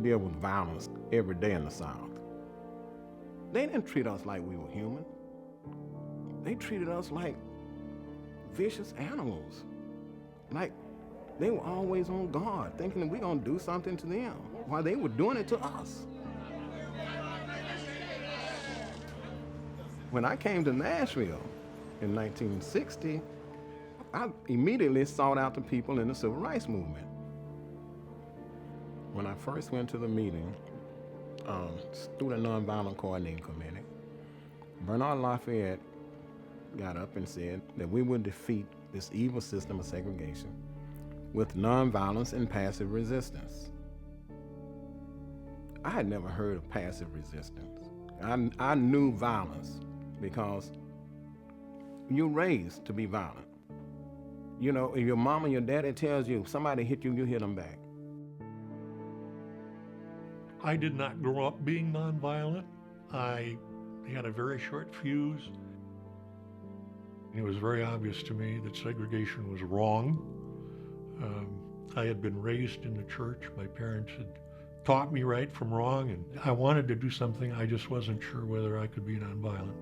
deal with violence every day in the South. They didn't treat us like we were human. They treated us like vicious animals. Like they were always on guard, thinking that we're gonna do something to them while they were doing it to us. When I came to Nashville in 1960, I immediately sought out the people in the civil rights movement. When I first went to the meeting, Student Nonviolent Coordinating Committee, Bernard Lafayette got up and said that we would defeat this evil system of segregation with nonviolence and passive resistance. I had never heard of passive resistance. I knew violence because you're raised to be violent. You know, if your mom and your daddy tells you if somebody hit you, you hit them back. I did not grow up being nonviolent. I had a very short fuse. It was very obvious to me that segregation was wrong. I had been raised in the church. My parents had taught me right from wrong, and I wanted to do something. I just wasn't sure whether I could be nonviolent.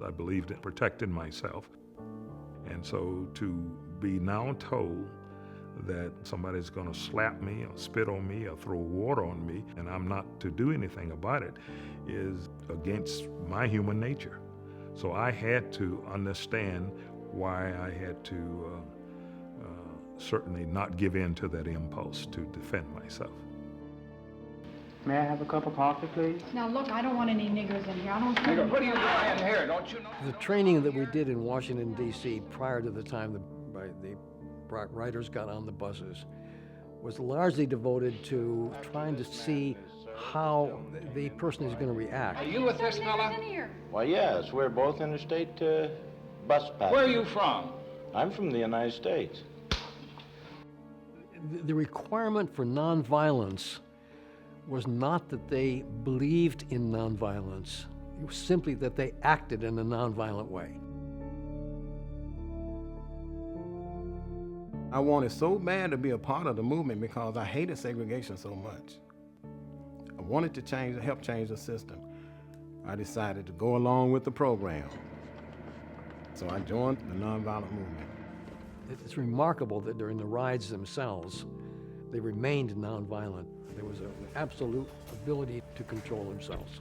I believed in protecting myself. And so to be now told that somebody's going to slap me or spit on me or throw water on me and I'm not to do anything about it is against my human nature. So I had to understand why I had to certainly not give in to that impulse to defend myself. May I have a cup of coffee, please? Now look, I don't want any niggers in here. I don't Nigger, what are you doing here? Don't you know? The training that we did in Washington, D.C. prior to the time the writers got on the buses was largely devoted to trying to see how the person is going to react. Are you with this fella? Why, yes, we're both interstate bus passengers. Where are you from? I'm from the United States. The requirement for nonviolence was not that they believed in nonviolence. It was simply that they acted in a nonviolent way. I wanted so bad to be a part of the movement because I hated segregation so much. I wanted to help change the system. I decided to go along with the program. So I joined the nonviolent movement. It's remarkable that during the rides themselves, they remained nonviolent. There was an absolute ability to control themselves.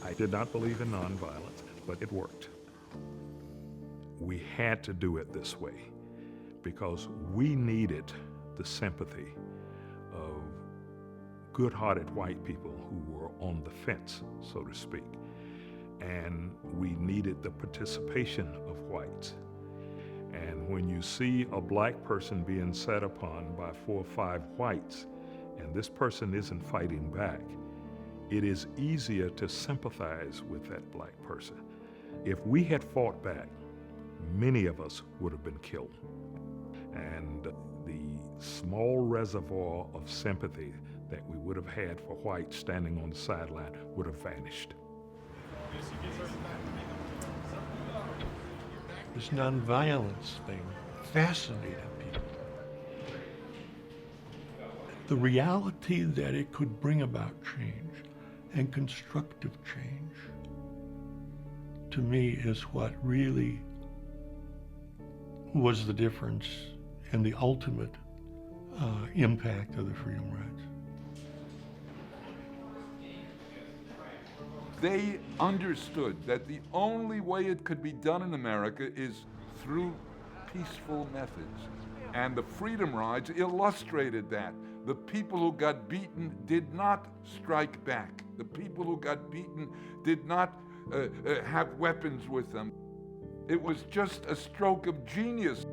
I did not believe in nonviolence, but it worked. We had to do it this way because we needed the sympathy of good-hearted white people who were on the fence, so to speak. And we needed the participation of whites. And when you see a black person being set upon by 4 or 5 whites, and this person isn't fighting back, it is easier to sympathize with that black person. If we had fought back, many of us would have been killed. And the small reservoir of sympathy that we would have had for whites standing on the sideline would have vanished. This nonviolence thing fascinated people. The reality that it could bring about change and constructive change, to me, is what really was the difference and the ultimate impact of the Freedom Rides. They understood that the only way it could be done in America is through peaceful methods. And the Freedom Rides illustrated that. The people who got beaten did not strike back. The people who got beaten did not have weapons with them. It was just a stroke of genius.